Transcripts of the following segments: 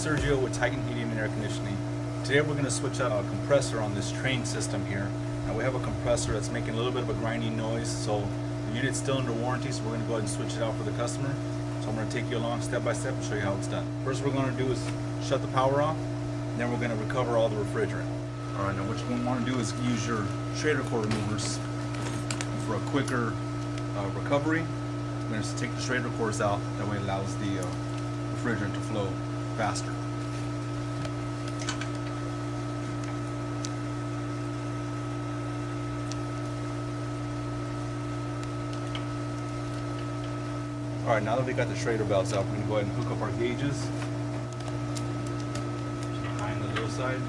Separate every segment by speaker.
Speaker 1: Sergio with Titan Heating and Air Conditioning. Today we're going to switch out a compressor on this train system here. Now we have a compressor that's making a little bit of a grinding noise, so the unit's still under warranty, so we're going to go ahead and switch it out for the customer. So I'm going to take you along step by step and show you how it's done. First we're going to do is shut the power off, and then we're going to recover all the refrigerant. Alright, now what you want to do is use your Schrader core removers for a quicker recovery. I'm going to take the Schrader cores out, that way it allows the refrigerant to flow faster. Alright, now that we got the Schrader valves out, we're going to go ahead and hook up our gauges. High and the low side.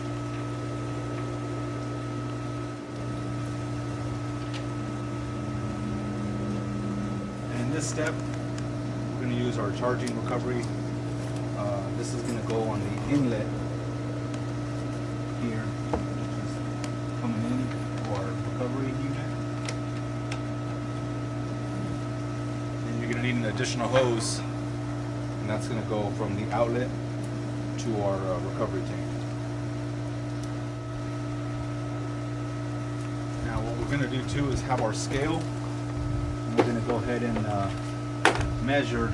Speaker 1: And in this step, we're going to use our charging recovery. This is going to go on the inlet here, which is coming in for our recovery unit. And you're going to need an additional hose, and that's going to go from the outlet to our recovery tank. Now what we're going to do too is have our scale, and we're going to go ahead and measure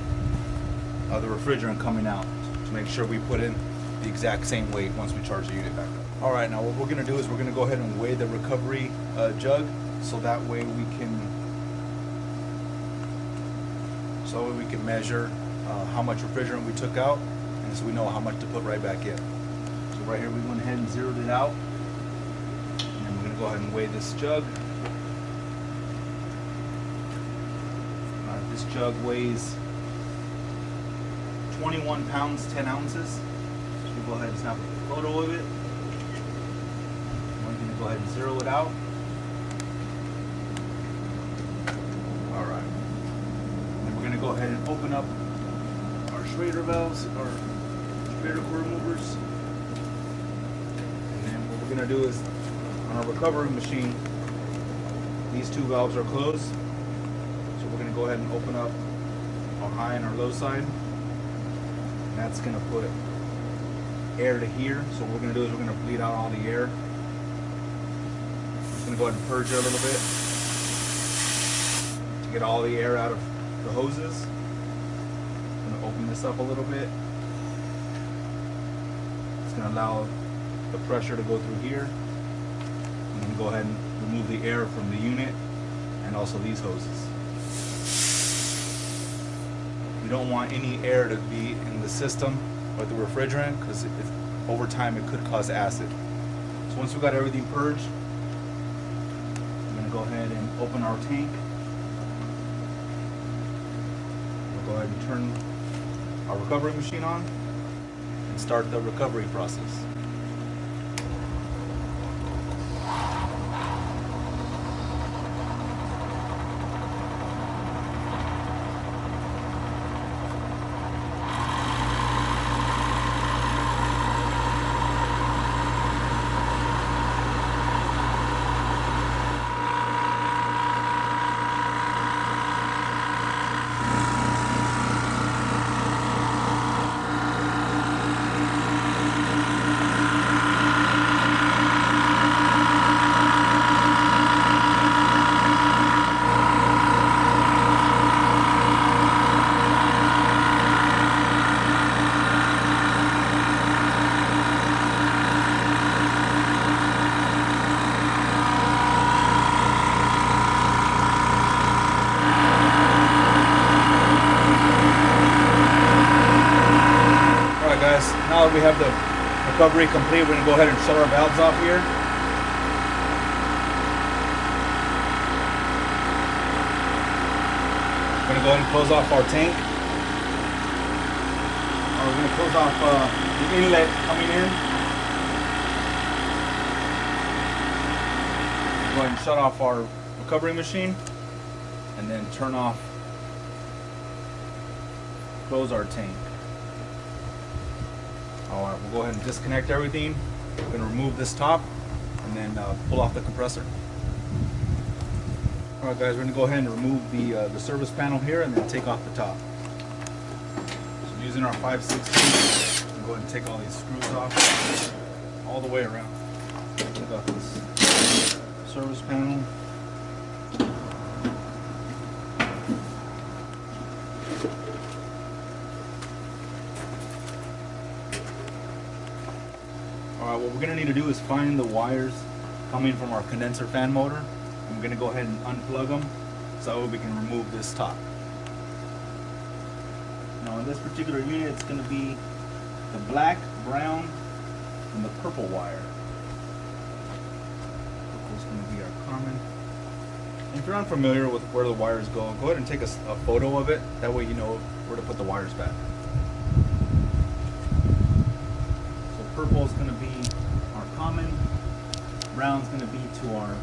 Speaker 1: the refrigerant coming out to make sure we put in the exact same weight once we charge the unit back up. Alright, now what we're going to do is we're going to go ahead and weigh the recovery jug, so that way we can measure how much refrigerant we took out, and so we know how much to put right back in. So right here we went ahead and zeroed it out, and then we're going to go ahead and weigh this jug. This jug weighs 21 pounds, 10 ounces. So we'll go ahead and snap a photo of it. We're going to go ahead and zero it out. Alright. Then we're going to go ahead and open up our Schrader valves, our Schrader core removers. And then what we're going to do is, on our recovery machine, these two valves are closed. So we're going to go ahead and open up our high and our low side. And that's going to put air to here. So what we're going to do is we're going to bleed out all the air. I'm just going to go ahead and purge it a little bit to get all the air out of the hoses. I'm going to open this up a little bit. It's going to allow the pressure to go through here. I'm going to go ahead and remove the air from the unit and also these hoses. You don't want any air to be in the system with the refrigerant, because over time it could cause acid. So once we've got everything purged, I'm going to go ahead and open our tank. We'll go ahead and turn our recovery machine on and start the recovery process. Now that we have the recovery complete, we're going to go ahead and shut our valves off here. We're going to go ahead and close off our tank. We're going to close off the inlet coming in. Go ahead and shut off our recovery machine, and then close our tank. Alright, we'll go ahead and disconnect everything. We're going to remove this top and then pull off the compressor. Alright guys, we're going to go ahead and remove the service panel here and then take off the top. So using our 5/16 go ahead and take all these screws off all the way around. Take off this service panel. Alright, what we're going to need to do is find the wires coming from our condenser fan motor. I'm going to go ahead and unplug them so we can remove this top. Now in this particular unit, it's going to be the black, brown, and the purple wire. Purple is going to be our common. And if you're unfamiliar with where the wires go ahead and take a photo of it. That way you know where to put the wires back. So purple is going to be our common, brown is going to be to our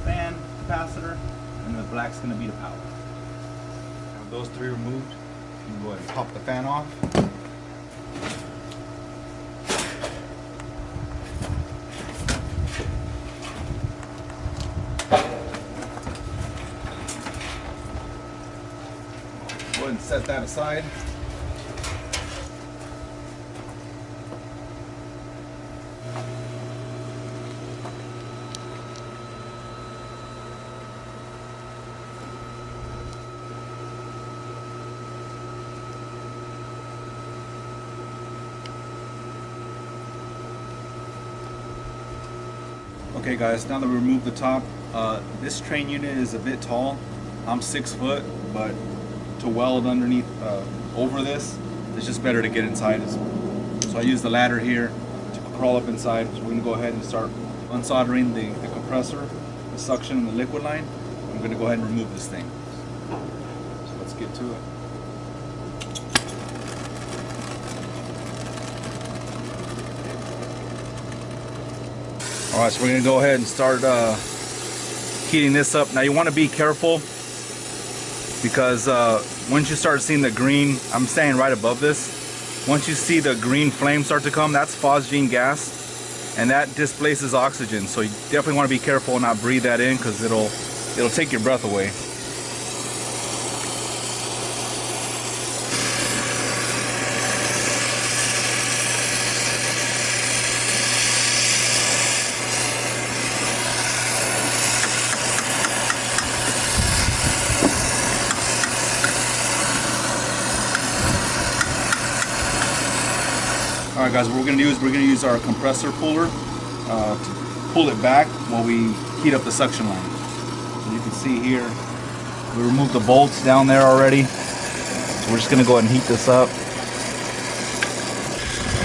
Speaker 1: fan capacitor, and the black is going to be the power. Now with those three removed, you can go ahead and pop the fan off. Go ahead and set that aside. Okay guys, now that we removed the top, this train unit is a bit tall. I'm 6 foot, but to weld underneath, over this, it's just better to get inside. So I use the ladder here to crawl up inside. So we're going to go ahead and start unsoldering the compressor, the suction, and the liquid line. I'm going to go ahead and remove this thing. So let's get to it. Alright, so we're going to go ahead and start heating this up. Now you want to be careful because once you start seeing the green, I'm staying right above this. Once you see the green flame start to come, that's phosgene gas, and that displaces oxygen. So you definitely want to be careful and not breathe that in because it'll take your breath away. Alright guys, what we're going to use our compressor puller to pull it back while we heat up the suction line. So you can see here, we removed the bolts down there already. So we're just going to go ahead and heat this up.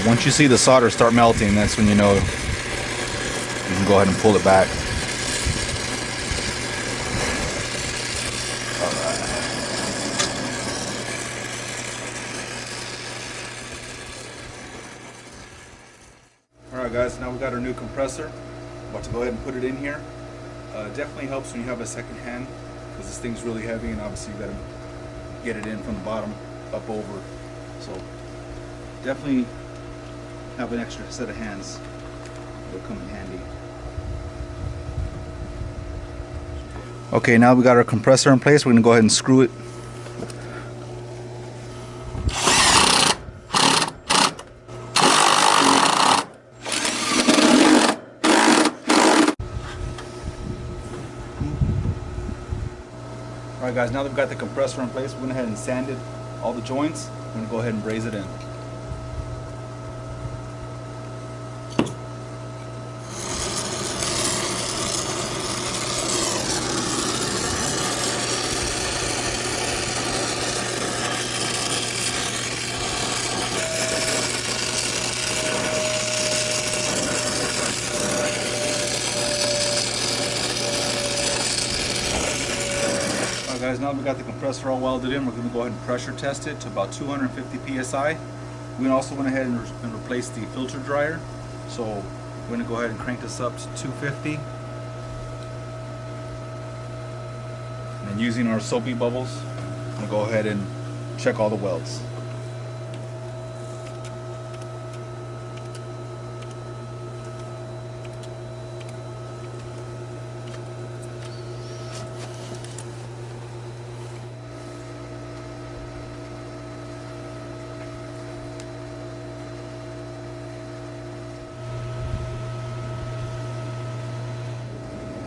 Speaker 1: Once you see the solder start melting, that's when you know you can go ahead and pull it back. Alright guys, now we've got our new compressor. About to go ahead and put it in here. Definitely helps when you have a second hand because this thing's really heavy and obviously you've got to get it in from the bottom up over. So definitely have an extra set of hands. It'll come in handy. Okay, now we got our compressor in place. We're going to go ahead and screw it. Alright guys, now that we've got the compressor in place, we went ahead and sanded all the joints. I'm going to go ahead and braze it in. Guys, now that we got the compressor all welded in, we're going to go ahead and pressure test it to about 250 psi. We also went ahead and replaced the filter dryer, so we're going to go ahead and crank this up to 250. And then using our soapy bubbles, I'm going to go ahead and check all the welds.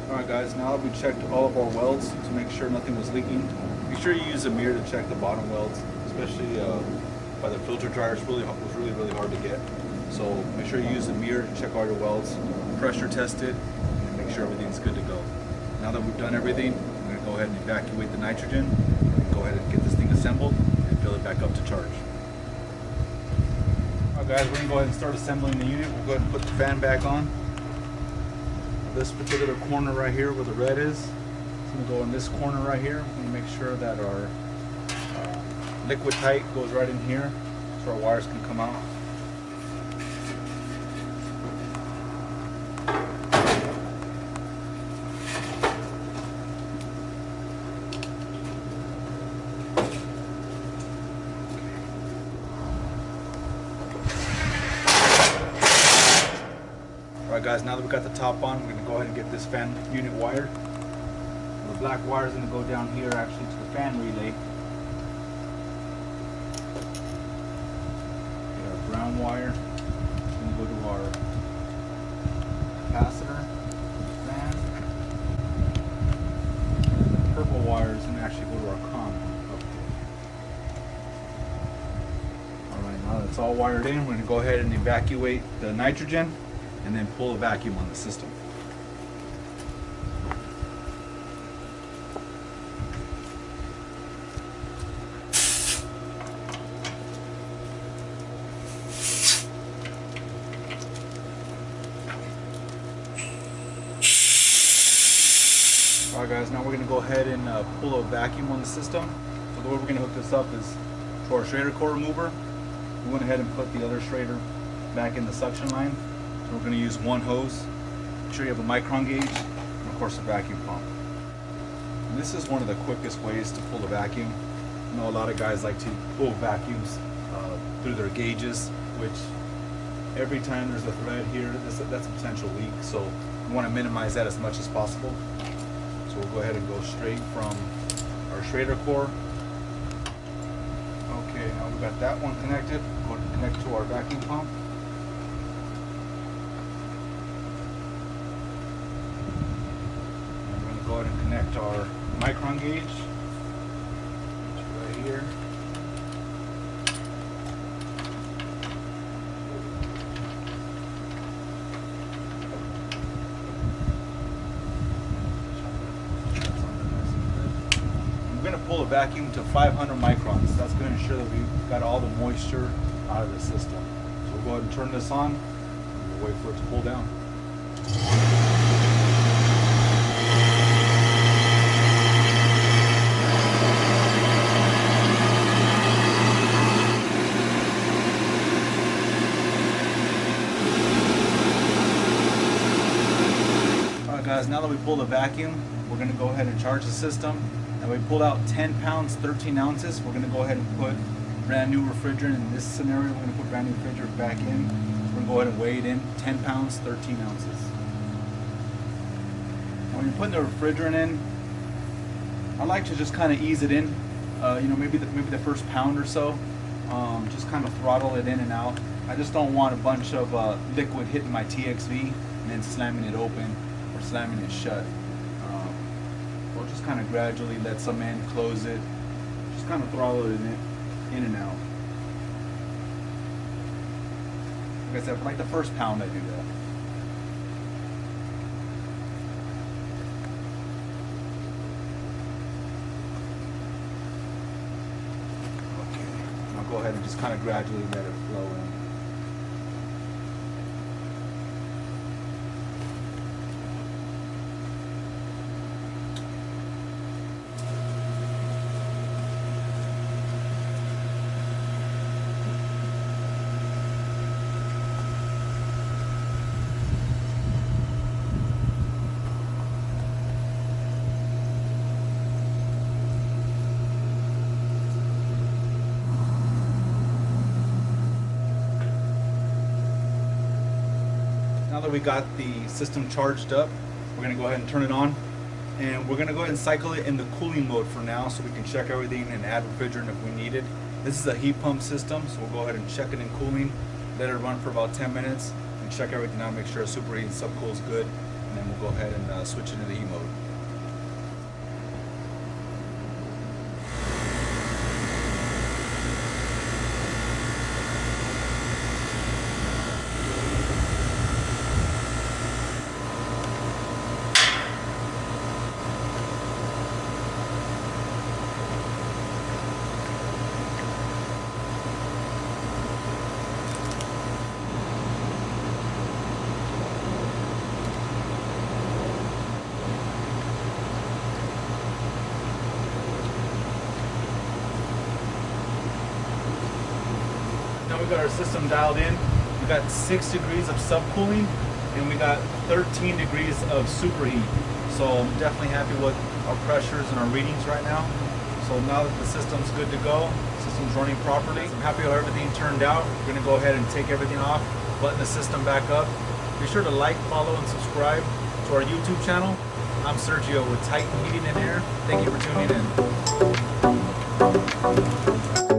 Speaker 1: Alright guys, now that we checked all of our welds to make sure nothing was leaking, be sure you use a mirror to check the bottom welds, especially by the filter dryer. It was really hard to get. So make sure you use a mirror to check all your welds, pressure test it, and make sure everything's good to go. Now that we've done everything, I'm going to go ahead and evacuate the nitrogen, and go ahead and get this thing assembled and fill it back up to charge. Alright guys, we're going to go ahead and start assembling the unit. We'll go ahead and put the fan back on. This particular corner right here where the red is, it's going to go in this corner right here. We're going to make sure that our liquid tight goes right in here so our wires can come out. Alright guys, now that we got the top on, we're going to go ahead and get this fan unit wired. The black wire is going to go down here actually to the fan relay. Our brown wire is going to go to our capacitor fan. And the purple wire is going to actually go to our comm. Alright, now that's all wired in, we're going to go ahead and evacuate the nitrogen and then pull a vacuum on the system. Alright guys, now we're going to go ahead and pull a vacuum on the system. So the way we're going to hook this up is to our Schrader core remover. We went ahead and put the other Schrader back in the suction line. So we're going to use one hose. Make sure you have a micron gauge and of course a vacuum pump. And this is one of the quickest ways to pull a vacuum. I know a lot of guys like to pull vacuums through their gauges, which every time there's a thread here, that's a potential leak. So we want to minimize that as much as possible. So we'll go ahead and go straight from our Schrader core. Okay, now we've got that one connected. We'll go ahead and connect to our vacuum pump. Go ahead and connect our micron gauge, which is right here. I'm going to pull a vacuum to 500 microns. That's going to ensure that we've got all the moisture out of the system. So we'll go ahead and turn this on and we'll wait for it to pull down. Guys, now that we pulled a vacuum, we're going to go ahead and charge the system. And we pulled out 10 pounds, 13 ounces. We're going to go ahead and put brand new refrigerant. In this scenario, we're going to put brand new refrigerant back in. We're going to go ahead and weigh it in, 10 pounds, 13 ounces. When you're putting the refrigerant in, I like to just kind of ease it in. You know, maybe the first pound or so. Just kind of throttle it in and out. I just don't want a bunch of liquid hitting my TXV and then slamming it open or slamming it shut. We'll just kind of gradually let some in, close it, just kind of throttle it in and out. Like I said, for like the first pound I do that. Okay, I'll go ahead and just kind of gradually let it flow in. Now that we got the system charged up, we're going to go ahead and turn it on, and we're going to go ahead and cycle it in the cooling mode for now so we can check everything and add refrigerant if we need it. This is a heat pump system, so we'll go ahead and check it in cooling, let it run for about 10 minutes and check everything out, make sure it's superheat and subcools good, and and then we'll go ahead and switch into the E mode. Now we got our system dialed in. We got 6 degrees of subcooling and we got 13 degrees of superheat. So I'm definitely happy with our pressures and our readings right now. So now that the system's good to go, the system's running properly, I'm happy how everything turned out. We're gonna go ahead and take everything off, button the system back up. Be sure to like, follow, and subscribe to our YouTube channel. I'm Sergio with Titan Heating and Air. Thank you for tuning in.